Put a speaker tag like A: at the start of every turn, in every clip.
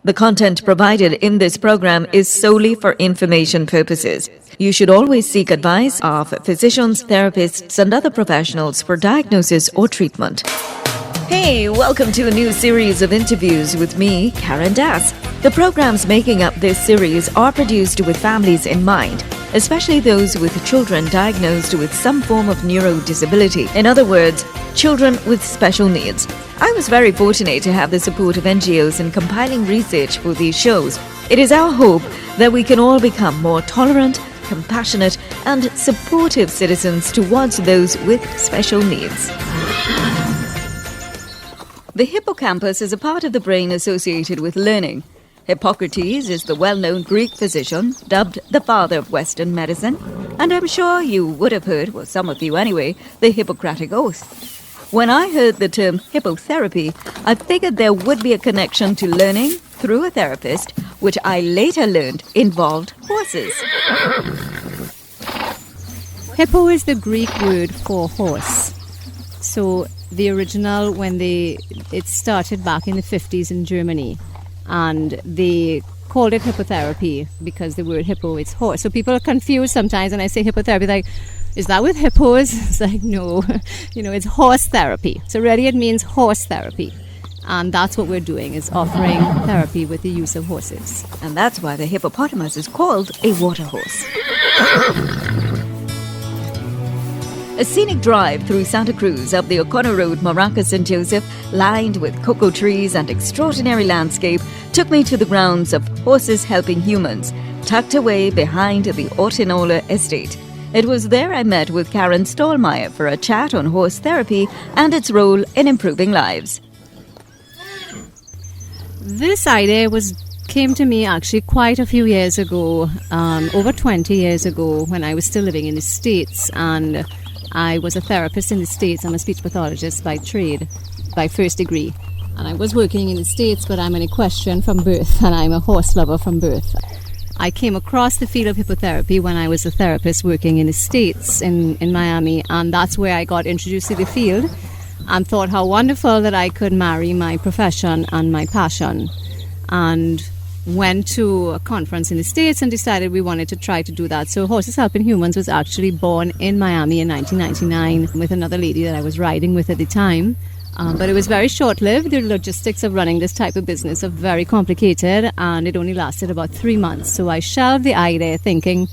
A: The content provided in this program is solely for information purposes. You should always seek advice of physicians, therapists, and other professionals for diagnosis or treatment. Hey, welcome to a new series of interviews with me, Karen Das. The programs making up this series are produced with families in mind, especially those with children diagnosed with some form of neurodisability. In other words, children with special needs. I was very fortunate to have the support of NGOs in compiling research for these shows. It is our hope that we can all become more tolerant, compassionate, and supportive citizens towards those with special needs. The hippocampus is a part of the brain associated with learning. Hippocrates is the well-known Greek physician, dubbed the father of Western medicine, and I'm sure you would have heard, well, some of you anyway, the Hippocratic Oath. When I heard the term HippoTherapy, I figured there would be a connection to learning through a therapist, which I later learned involved horses.
B: Hippo is the Greek word for horse. So the original, it started back in the 50s in Germany, and they called it hippotherapy because the word hippo is horse. So people are confused sometimes when I say hippotherapy, like, is that with hippos? It's like, no, it's horse therapy. So really it means horse therapy. And that's what we're doing, is offering therapy with the use of horses.
A: And that's why the hippopotamus is called a water horse. A scenic drive through Santa Cruz up the O'Connor Road, Moraca, St. Joseph, lined with cocoa trees and extraordinary landscape, took me to the grounds of Horses Helping Humans, tucked away behind the Ortinola estate. It was there I met with Karen Stollmeyer for a chat on horse therapy and its role in improving lives.
B: This idea came to me actually quite a few years ago, over 20 years ago, when I was still living in the States, and I was a therapist in the States. I'm a speech pathologist by trade, by first degree. And I was working in the States, but I'm an equestrian from birth, and I'm a horse lover from birth. I came across the field of hippotherapy when I was a therapist working in the States, in Miami, and that's where I got introduced to the field and thought how wonderful that I could marry my profession and my passion. And went to a conference in the States and decided we wanted to try to do that. So Horses Helping Humans was actually born in Miami in 1999 with another lady that I was riding with at the time. But it was very short-lived. The logistics of running this type of business are very complicated, and it only lasted about 3 months. So I shelved the idea thinking,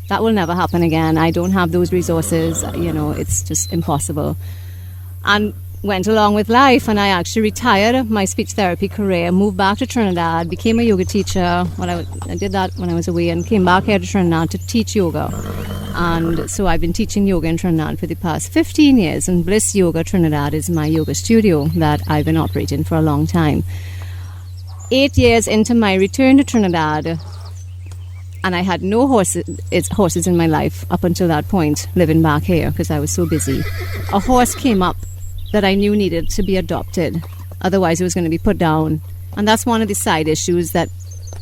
B: that will never happen again. I don't have those resources. It's just impossible. And went along with life, and I actually retired my speech therapy career, moved back to Trinidad, became a yoga teacher. I did that when I was away, and came back here to Trinidad to teach yoga. And so I've been teaching yoga in Trinidad for the past 15 years, and Bliss Yoga Trinidad is my yoga studio that I've been operating for a long time. 8 years into my return to Trinidad, and I had no horses in my life up until that point, living back here because I was so busy. A horse came up that I knew needed to be adopted, otherwise it was going to be put down. And that's one of the side issues, that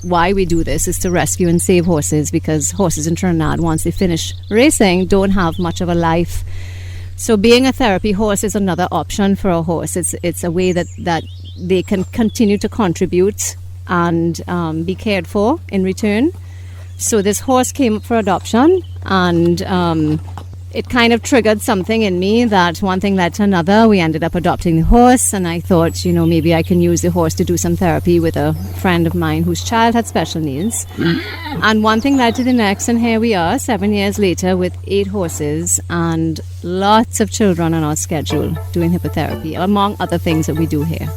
B: why we do this is to rescue and save horses, because horses in Trinidad, once they finish racing, don't have much of a life. So being a therapy horse is another option for a horse. It's a way that they can continue to contribute and be cared for in return. So this horse came up for adoption, and it kind of triggered something in me, that one thing led to another. We ended up adopting the horse, and I thought, maybe I can use the horse to do some therapy with a friend of mine whose child had special needs. And one thing led to the next, and here we are 7 years later with 8 horses and lots of children on our schedule doing hippotherapy, among other things that we do here.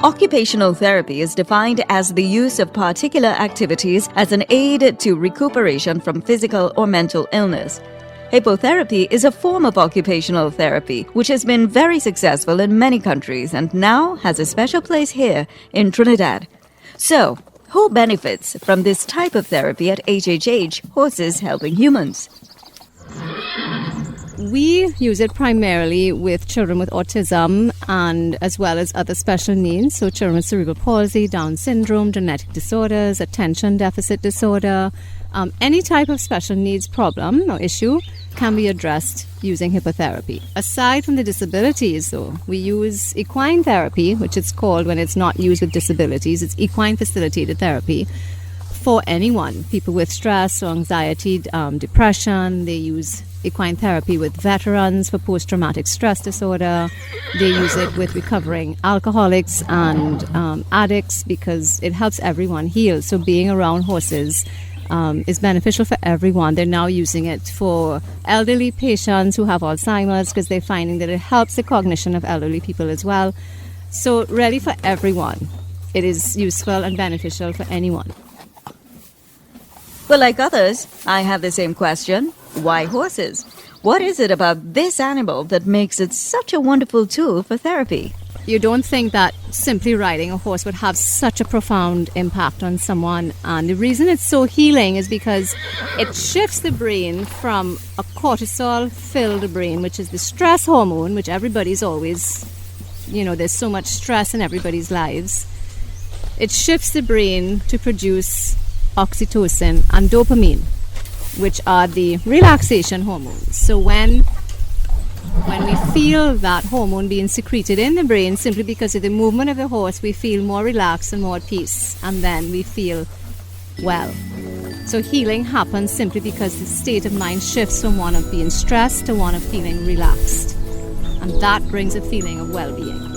A: Occupational therapy is defined as the use of particular activities as an aid to recuperation from physical or mental illness. Hippotherapy is a form of occupational therapy which has been very successful in many countries and now has a special place here in Trinidad. So, who benefits from this type of therapy at HHH, Horses Helping Humans?
B: We use it primarily with children with autism and as well as other special needs. So children with cerebral palsy, Down syndrome, genetic disorders, attention deficit disorder, any type of special needs problem or issue. can be addressed using hippotherapy. Aside from the disabilities, though, we use equine therapy, which it's called when it's not used with disabilities. It's equine facilitated therapy for anyone, people with stress or anxiety, depression. They use equine therapy with veterans for post-traumatic stress disorder. They use it with recovering alcoholics and addicts because it helps everyone heal. So being around horses is beneficial for everyone. They're now using it for elderly patients who have Alzheimer's because they're finding that it helps the cognition of elderly people as well. So really for everyone, it is useful and beneficial for anyone.
A: Well, like others, I have the same question. Why horses? What is it about this animal that makes it such a wonderful tool for therapy?
B: You don't think that simply riding a horse would have such a profound impact on someone. And the reason it's so healing is because it shifts the brain from a cortisol-filled brain, which is the stress hormone, which everybody's always, there's so much stress in everybody's lives. It shifts the brain to produce oxytocin and dopamine, which are the relaxation hormones. So when we feel that hormone being secreted in the brain, simply because of the movement of the horse, we feel more relaxed and more at peace, and then we feel well. So healing happens simply because the state of mind shifts from one of being stressed to one of feeling relaxed, and that brings a feeling of well-being.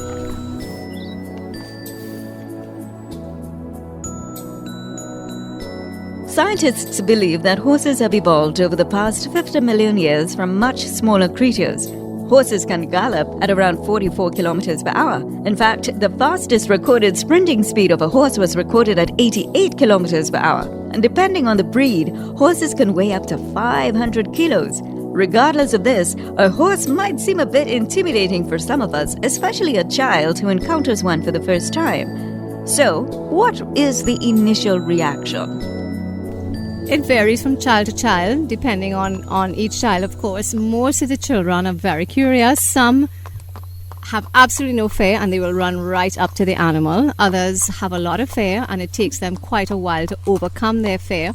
A: Scientists believe that horses have evolved over the past 50 million years from much smaller creatures. Horses can gallop at around 44 kilometers per hour. In fact, the fastest recorded sprinting speed of a horse was recorded at 88 kilometers per hour. And depending on the breed, horses can weigh up to 500 kilos. Regardless of this, a horse might seem a bit intimidating for some of us, especially a child who encounters one for the first time. So, what is the initial reaction?
B: It varies from child to child, depending on each child, of course. Most of the children are very curious. Some have absolutely no fear and they will run right up to the animal. Others have a lot of fear and it takes them quite a while to overcome their fear.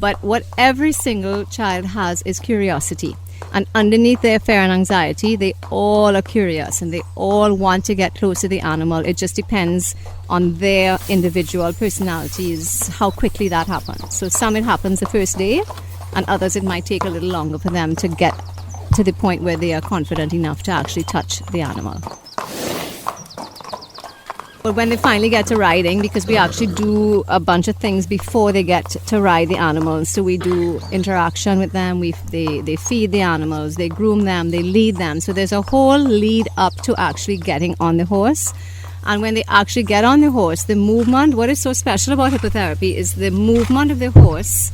B: But what every single child has is curiosity. And underneath their fear and anxiety, they all are curious and they all want to get close to the animal. It just depends on their individual personalities, how quickly that happens. So some it happens the first day, and others it might take a little longer for them to get to the point where they are confident enough to actually touch the animal. But when they finally get to riding, because we actually do a bunch of things before they get to ride the animals. So we do interaction with them, they feed the animals, they groom them, they lead them. So there's a whole lead up to actually getting on the horse. And when they actually get on the horse, the movement, what is so special about hippotherapy is the movement of the horse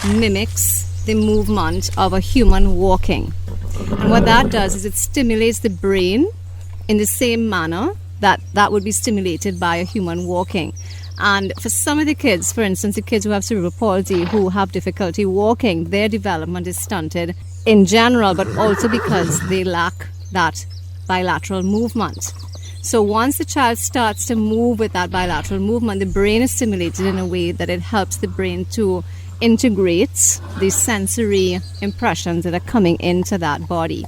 B: mimics the movement of a human walking. And what that does is it stimulates the brain in the same manner that would be stimulated by a human walking. And for some of the kids, for instance, the kids who have cerebral palsy, who have difficulty walking, their development is stunted in general, but also because they lack that bilateral movement. So once the child starts to move with that bilateral movement, the brain is stimulated in a way that it helps the brain to integrate the sensory impressions that are coming into that body.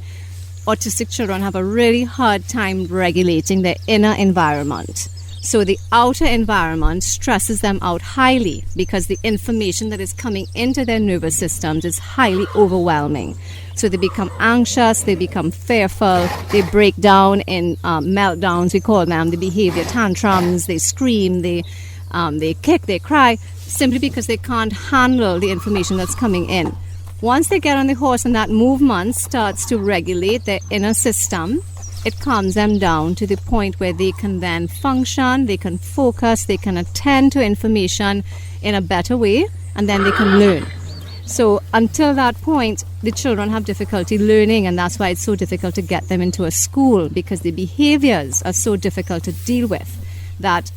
B: Autistic children have a really hard time regulating their inner environment. So the outer environment stresses them out highly because the information that is coming into their nervous systems is highly overwhelming. So they become anxious, they become fearful, they break down in meltdowns, we call them, the behavior tantrums, they scream, they kick, they cry, simply because they can't handle the information that's coming in. Once they get on the horse and that movement starts to regulate their inner system, it calms them down to the point where they can then function, they can focus, they can attend to information in a better way, and then they can learn. So until that point, the children have difficulty learning, and that's why it's so difficult to get them into a school, because the behaviors are so difficult to deal with that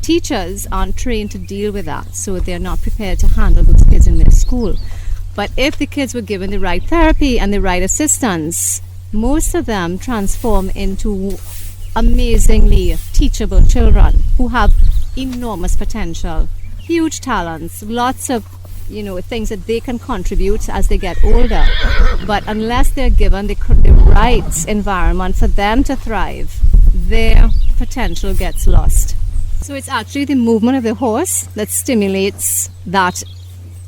B: teachers aren't trained to deal with that, so they're not prepared to handle those kids in their school. But if the kids were given the right therapy and the right assistance, most of them transform into amazingly teachable children who have enormous potential, huge talents, lots of things that they can contribute as they get older. But unless they're given the right environment for them to thrive, their potential gets lost. So it's actually the movement of the horse that stimulates that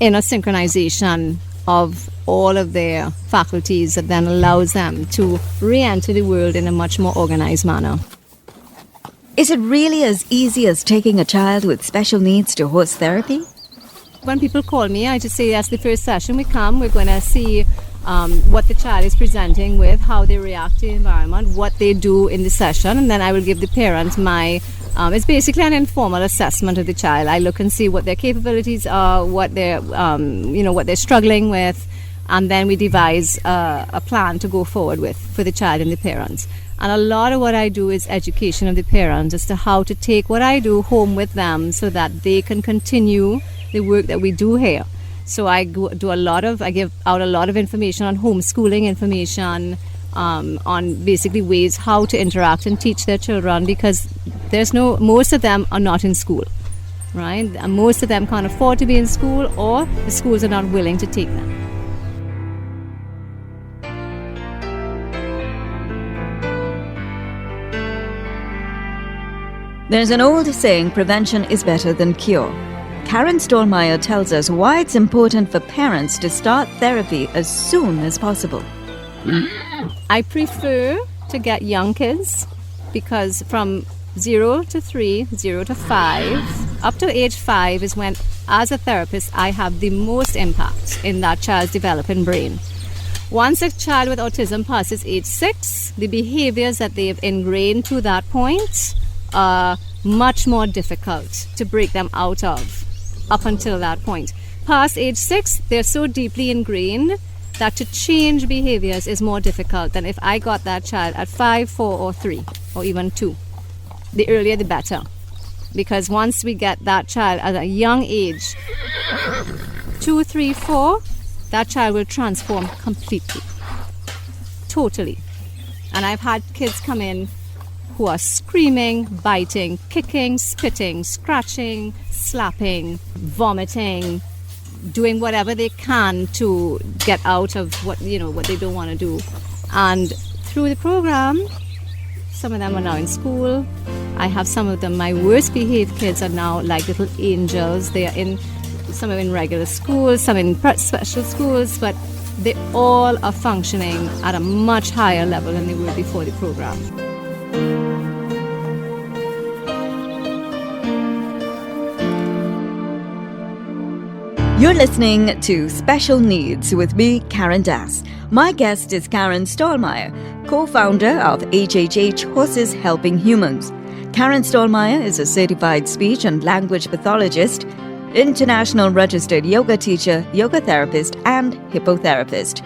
B: inner synchronization of all of their faculties that then allows them to re-enter the world in a much more organized manner.
A: Is it really as easy as taking a child with special needs to horse therapy?
B: When people call me, I just say, yes, the first session we come, we're going to see what the child is presenting with, how they react to the environment, what they do in the session, and then I will give the parent my it's basically an informal assessment of the child. I look and see what their capabilities are, what they're what they're struggling with, and then we devise a plan to go forward with for the child and the parents. And a lot of what I do is education of the parents as to how to take what I do home with them so that they can continue the work that we do here. So I give out a lot of information on homeschooling information, on basically ways how to interact and teach their children, because most of them are not in school, right? And most of them can't afford to be in school, or the schools are not willing to take them.
A: There's an old saying, prevention is better than cure. Karen Stollmeyer tells us why it's important for parents to start therapy as soon as possible.
B: I prefer to get young kids, because from 0 to 3, 0 to 5, up to age 5 is when, as a therapist, I have the most impact in that child's developing brain. Once a child with autism passes age 6, the behaviors that they've ingrained to that point are much more difficult to break them out of up until that point. Past age 6, they're so deeply ingrained that to change behaviors is more difficult than if I got that child at 5, 4, or 3, or even 2. The earlier the better. Because once we get that child at a young age, 2, 3, 4, that child will transform completely. Totally. And I've had kids come in who are screaming, biting, kicking, spitting, scratching, slapping, vomiting, doing whatever they can to get out of what they don't want to do. And through the program, some of them are now in school. I have some of them, my worst behaved kids are now like little angels. Some are in regular schools, some in special schools, but they all are functioning at a much higher level than they were before the program.
A: You're listening to Special Needs with me, Karen Das. My guest is Karen Stollmeyer, co-founder of HHH Horses Helping Humans. Karen Stollmeyer is a certified speech and language pathologist, international registered yoga teacher, yoga therapist, and hippotherapist.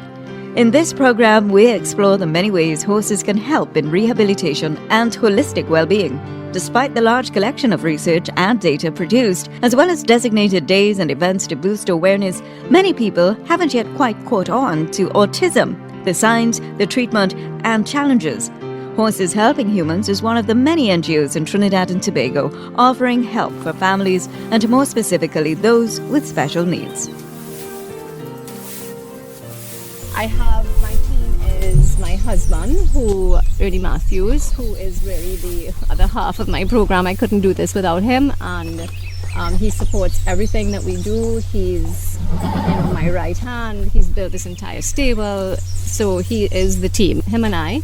A: In this program, we explore the many ways horses can help in rehabilitation and holistic well-being. Despite the large collection of research and data produced, as well as designated days and events to boost awareness, many people haven't yet quite caught on to autism, the signs, the treatment, and challenges. Horses Helping Humans is one of the many NGOs in Trinidad and Tobago offering help for families, and more specifically those with special needs.
B: I have my team is my husband, Ernie Matthews, who is really the other half of my program. I couldn't do this without him, and he supports everything that we do. He's my right hand. He's built this entire stable, so he is the team, him and I.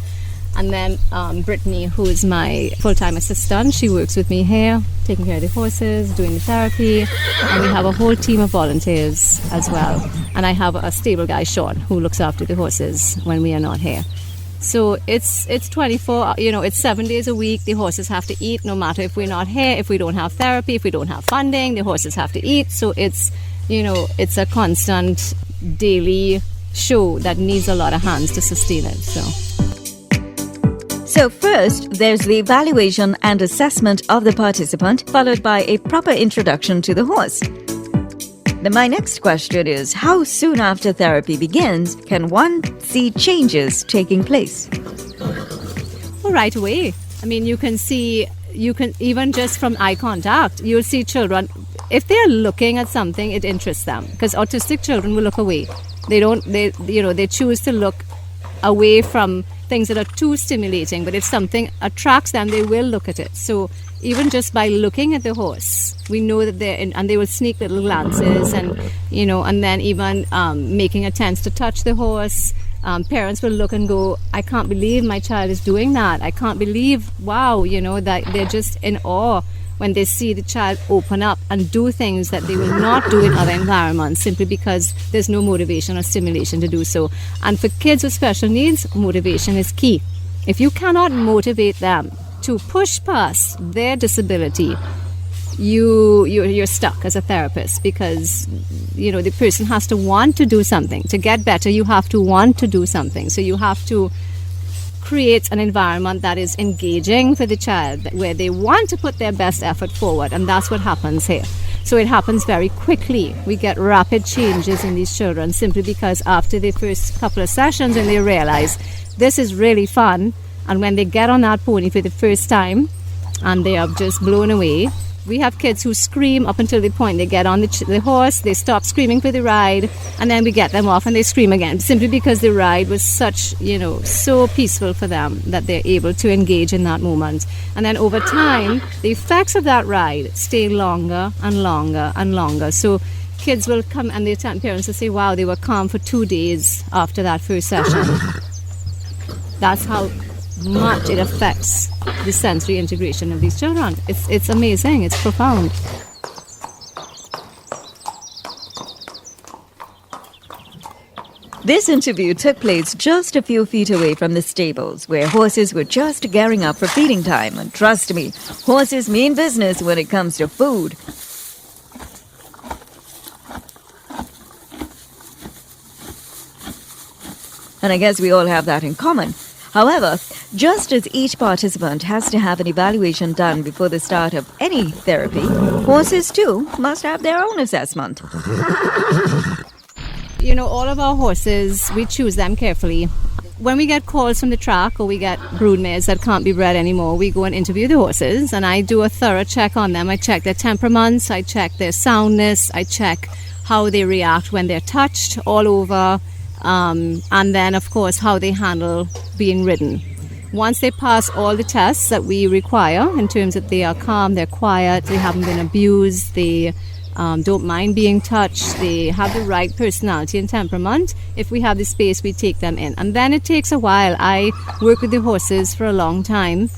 B: And then Brittany, who is my full-time assistant, she works with me here, taking care of the horses, doing the therapy, and we have a whole team of volunteers as well. And I have a stable guy, Sean, who looks after the horses when we are not here. So it's 24, it's 7 days a week. The horses have to eat no matter if we're not here, if we don't have therapy, if we don't have funding, the horses have to eat. So it's a constant daily show that needs a lot of hands to sustain it.
A: So first, there's the evaluation and assessment of the participant, followed by a proper introduction to the horse. My next question is, how soon after therapy begins can one see changes taking place?
B: Well, right away. I mean, you can even just from eye contact, you'll see children if they're looking at something, it interests them, because autistic children will look away. They choose to look away from things that are too stimulating, but if something attracts them, they will look at it. So even just by looking at the horse, we know that and they will sneak little glances, and then even making attempts to touch the horse. Parents will look and go, I can't believe my child is doing that. I can't believe, wow, that they're just in awe when they see the child open up and do things that they will not do in other environments, simply because there's no motivation or stimulation to do so. And for kids with special needs, motivation is key. If you cannot motivate them to push past their disability, you're stuck as a therapist, because the person has to want to do something. To get better, you have to want to do something. So you have to create an environment that is engaging for the child, where they want to put their best effort forward, and that's what happens here. So it happens very quickly. We get rapid changes in these children, simply because after the first couple of sessions, when they realize this is really fun, and when they get on that pony for the first time and they are just blown away. We have kids who scream up until the point they get on the horse, they stop screaming for the ride, and then we get them off and they scream again, simply because the ride was so peaceful for them that they're able to engage in that moment. And then over time, the effects of that ride stay longer and longer and longer. So kids will come and their parents will say, wow, they were calm for 2 days after that first session. That's how much it affects the sensory integration of these children. It's amazing. It's profound.
A: This interview took place just a few feet away from the stables, where horses were just gearing up for feeding time. And trust me, horses mean business when it comes to food. And I guess we all have that in common. However, just as each participant has to have an evaluation done before the start of any therapy, horses too must have their own assessment.
B: All of our horses, we choose them carefully. When we get calls from the track, or we get broodmares that can't be bred anymore, we go and interview the horses, and I do a thorough check on them. I check their temperaments, I check their soundness, I check how they react when they're touched all over. And then, of course, how they handle being ridden. Once they pass all the tests that we require, in terms of they are calm, they're quiet, they haven't been abused, they don't mind being touched, they have the right personality and temperament, if we have the space, we take them in. And then it takes a while. I work with the horses for a long time,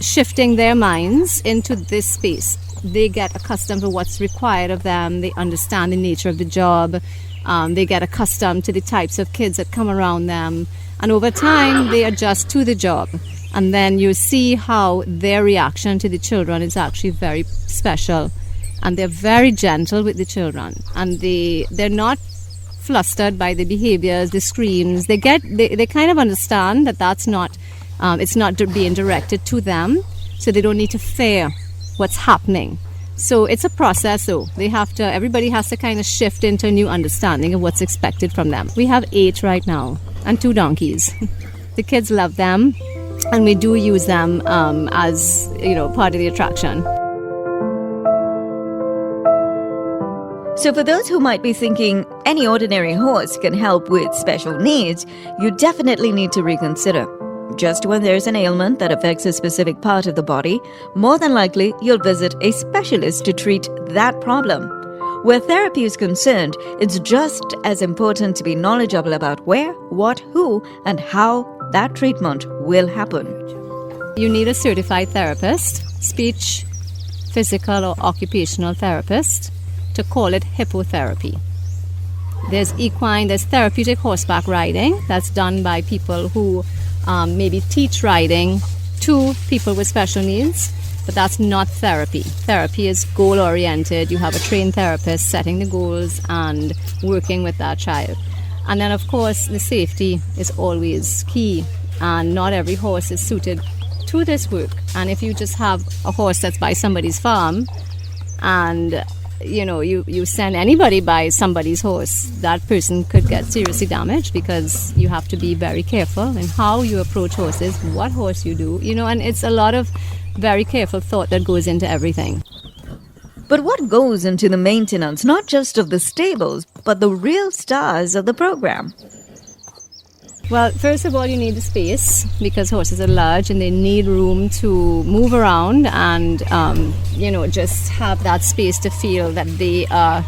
B: shifting their minds into this space. They get accustomed to what's required of them, they understand the nature of the job. They get accustomed to the types of kids that come around them, and over time they adjust to the job, and then you see how their reaction to the children is actually very special, and they're very gentle with the children, and they're not flustered by the behaviors, the screams. They kind of understand that that's not it's not being directed to them, so they don't need to fear what's happening. So it's a process, though. Everybody has to kind of shift into a new understanding of what's expected from them. We have 8 right now, and 2 donkeys. The kids love them, and we do use them as part of the attraction.
A: So for those who might be thinking any ordinary horse can help with special needs, you definitely need to reconsider. Just when there's an ailment that affects a specific part of the body, more than likely you'll visit a specialist to treat that problem. Where therapy is concerned, it's just as important to be knowledgeable about where, what, who, and how that treatment will happen.
B: You need a certified therapist, speech, physical or occupational therapist, to call it HippoTherapy. There's therapeutic horseback riding that's done by people who maybe teach riding to people with special needs, but that's not therapy. Therapy is goal-oriented. You have a trained therapist setting the goals and working with that child. And then, of course, the safety is always key, and not every horse is suited to this work. And if you just have a horse that's by somebody's farm and you send anybody by somebody's horse, that person could get seriously damaged, because you have to be very careful in how you approach horses, what horse you do, and it's a lot of very careful thought that goes into everything.
A: But what goes into the maintenance, not just of the stables, but the real stars of the program?
B: Well, first of all, you need the space because horses are large and they need room to move around and, just have that space to feel that they are,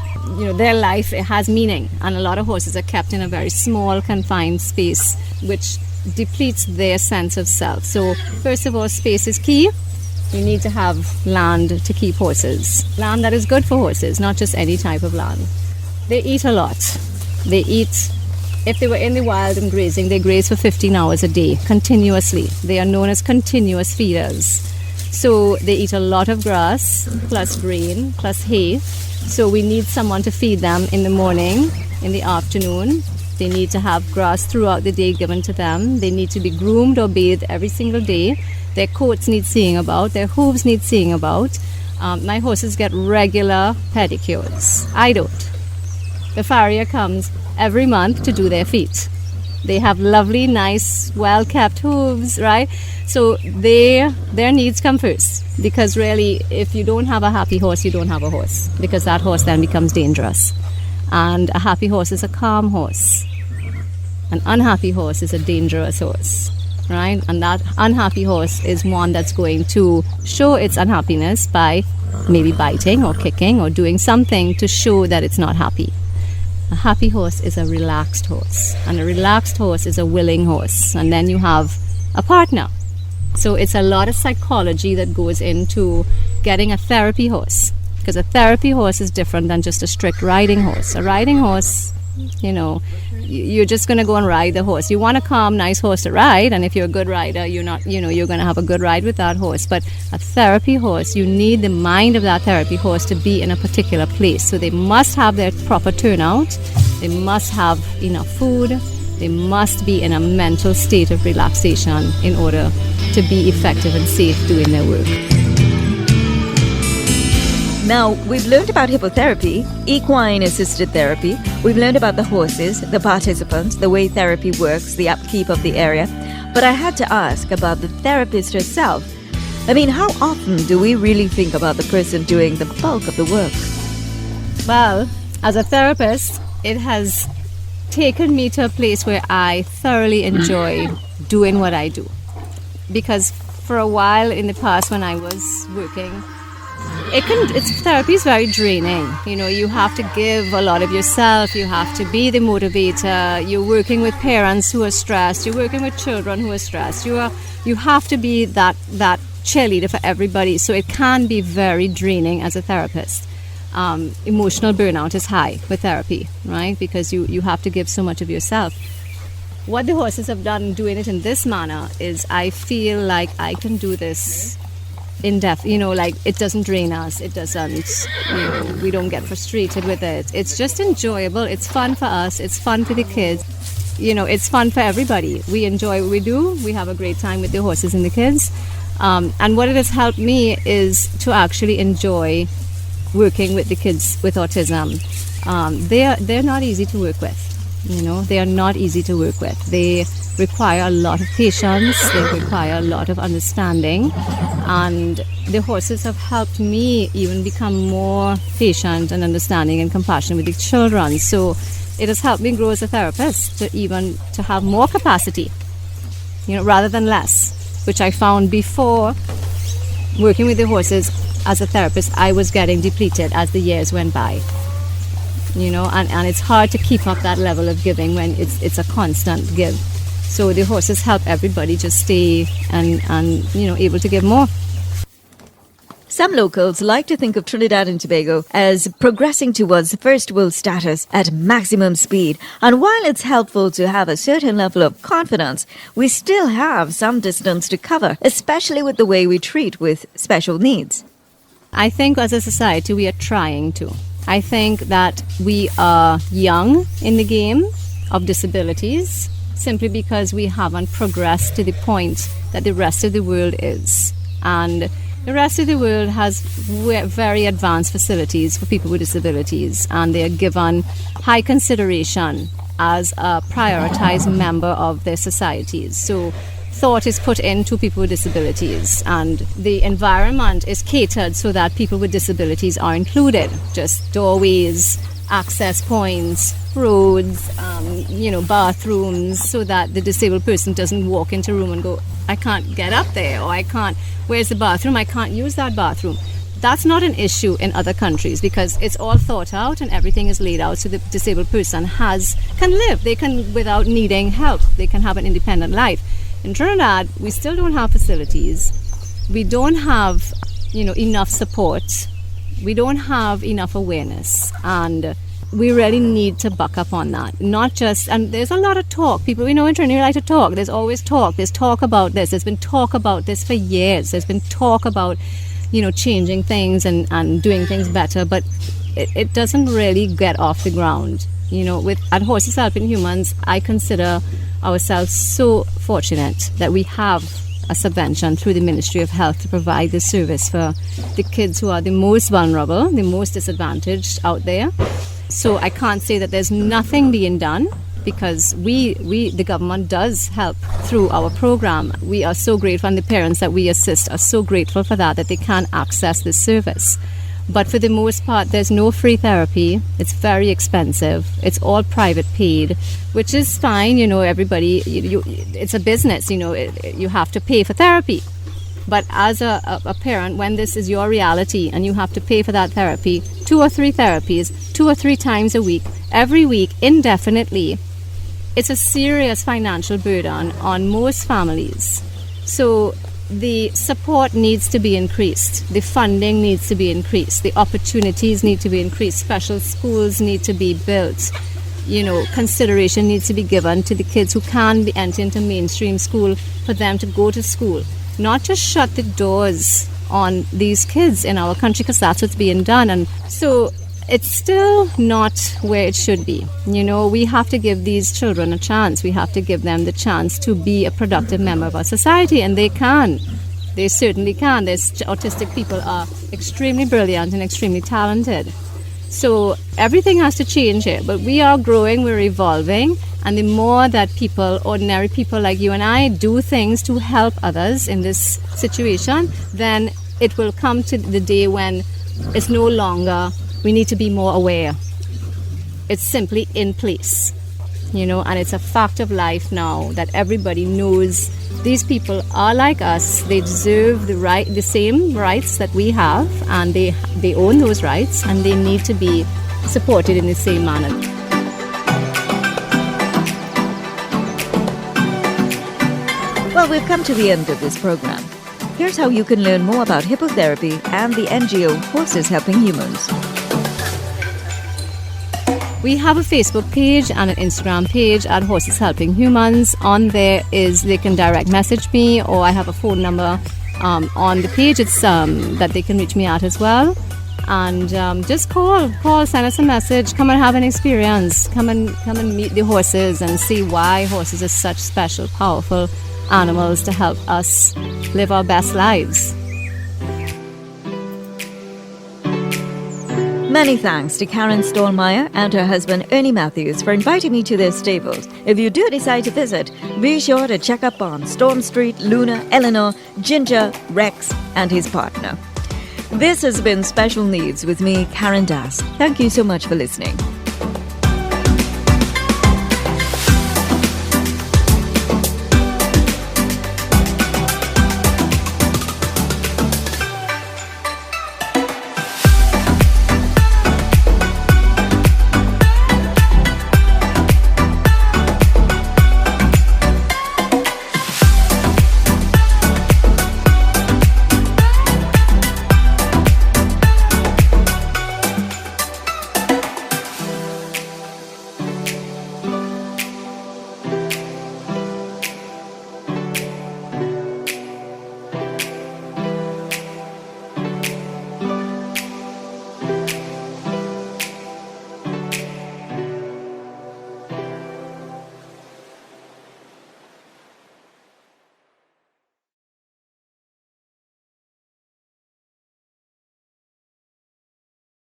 B: their life, it has meaning. And a lot of horses are kept in a very small, confined space, which depletes their sense of self. So, first of all, space is key. You need to have land to keep horses. Land that is good for horses, not just any type of land. They eat a lot. They eat. If they were in the wild and grazing, they graze for 15 hours a day, continuously. They are known as continuous feeders. So they eat a lot of grass, plus grain, plus hay. So we need someone to feed them in the morning, in the afternoon. They need to have grass throughout the day given to them. They need to be groomed or bathed every single day. Their coats need seeing about. Their hooves need seeing about. My horses get regular pedicures. I don't. The farrier comes every month to do their feet. They have lovely, nice, well-kept hooves, right? So their needs come first. Because really, if you don't have a happy horse, you don't have a horse. Because that horse then becomes dangerous. And a happy horse is a calm horse. An unhappy horse is a dangerous horse, right? And that unhappy horse is one that's going to show its unhappiness by maybe biting or kicking or doing something to show that it's not happy. A happy horse is a relaxed horse, and a relaxed horse is a willing horse, and then you have a partner. So it's a lot of psychology that goes into getting a therapy horse, because a therapy horse is different than just a strict riding horse. A riding horse, you're just going to go and ride the horse. You want a calm, nice horse to ride, and if you're a good rider, you're going to have a good ride with that horse. But a therapy horse, you need the mind of that therapy horse to be in a particular place. So they must have their proper turnout. They must have enough food. They must be in a mental state of relaxation in order to be effective and safe doing their work.
A: Now, we've learned about hippotherapy, equine-assisted therapy. We've learned about the horses, the participants, the way therapy works, the upkeep of the area. But I had to ask about the therapist herself. I mean, how often do we really think about the person doing the bulk of the work?
B: Well, as a therapist, it has taken me to a place where I thoroughly enjoy doing what I do. Because for a while in the past when I was working, therapy is very draining. You have to give a lot of yourself. You have to be the motivator. You're working with parents who are stressed. You're working with children who are stressed. You have to be that cheerleader for everybody. So it can be very draining as a therapist. Emotional burnout is high with therapy, right? Because you have to give so much of yourself. What the horses have done doing it in this manner is I feel like I can do this in depth, like it doesn't drain us, it doesn't, we don't get frustrated with it. It's just enjoyable, it's fun for us, it's fun for the kids, it's fun for everybody. We enjoy what we do, we have a great time with the horses and the kids. And what it has helped me is to actually enjoy working with the kids with autism. They're not easy to work with. They are not easy to work with. They require a lot of patience, they require a lot of understanding, and the horses have helped me even become more patient and understanding and compassionate with the children. So it has helped me grow as a therapist to have more capacity, rather than less, which I found before working with the horses as a therapist, I was getting depleted as the years went by. And it's hard to keep up that level of giving when it's a constant give. So the horses help everybody just stay and able to give more.
A: Some locals like to think of Trinidad and Tobago as progressing towards first world status at maximum speed. And while it's helpful to have a certain level of confidence, we still have some distance to cover, especially with the way we treat with special needs.
B: I think as a society we are trying to. I think that we are young in the game of disabilities simply because we haven't progressed to the point that the rest of the world is. And the rest of the world has very advanced facilities for people with disabilities, and they are given high consideration as a prioritized member of their societies. So thought is put into people with disabilities, and the environment is catered so that people with disabilities are included. Just doorways, access points, roads, bathrooms, so that the disabled person doesn't walk into a room and go, I can't get up there, or where's the bathroom? I can't use that bathroom. That's not an issue in other countries because it's all thought out and everything is laid out so the disabled person can live. They can, without needing help, they can have an independent life. In Trinidad, we still don't have facilities. We don't have, enough support. We don't have enough awareness, and we really need to buck up on that. And there's a lot of talk. People, in Trinidad like to talk. There's always talk. There's talk about this. There's been talk about this for years. There's been talk about changing things and doing things better, but it doesn't really get off the ground. At Horses Helping Humans, I consider ourselves so fortunate that we have a subvention through the Ministry of Health to provide this service for the kids who are the most vulnerable, the most disadvantaged out there. So I can't say that there's nothing being done, because the government does help through our program. We are so grateful, and the parents that we assist are so grateful for that they can access this service. But for the most part, there's no free therapy. It's very expensive. It's all private paid, which is fine. Everybody, it's a business. You have to pay for therapy. But as a parent, when this is your reality and you have to pay for that therapy, 2 or 3 therapies, 2 or 3 times a week, every week, indefinitely, it's a serious financial burden on most families. So the support needs to be increased. The funding needs to be increased. The opportunities need to be increased. Special schools need to be built. Consideration needs to be given to the kids who can be entered into mainstream school, for them to go to school. Not just shut the doors on these kids in our country, because that's what's being done. And so it's still not where it should be. We have to give these children a chance. We have to give them the chance to be a productive member of our society, and they can. They certainly can. Autistic people are extremely brilliant and extremely talented. So everything has to change here, but we are growing, we're evolving, and the more that ordinary people like you and I, do things to help others in this situation, then it will come to the day when it's no longer, we need to be more aware. It's simply in place, and it's a fact of life now that everybody knows these people are like us. They deserve the same rights that we have, and they own those rights, and they need to be supported in the same manner.
A: Well, we've come to the end of this program. Here's how you can learn more about HippoTherapy and the NGO Horses Helping Humans.
B: We have a Facebook page and an Instagram page at Horses Helping Humans. On there they can direct message me, or I have a phone number on the page. It's that they can reach me at as well. And just call, send us a message. Come and have an experience. Come and meet the horses and see why horses are such special, powerful animals to help us live our best lives.
A: Many thanks to Karen Stollmeyer and her husband Ernie Matthews for inviting me to their stables. If you do decide to visit, be sure to check up on Storm Street, Luna, Eleanor, Ginger, Rex, and his partner. This has been Special Needs with me, Karen Das. Thank you so much for listening.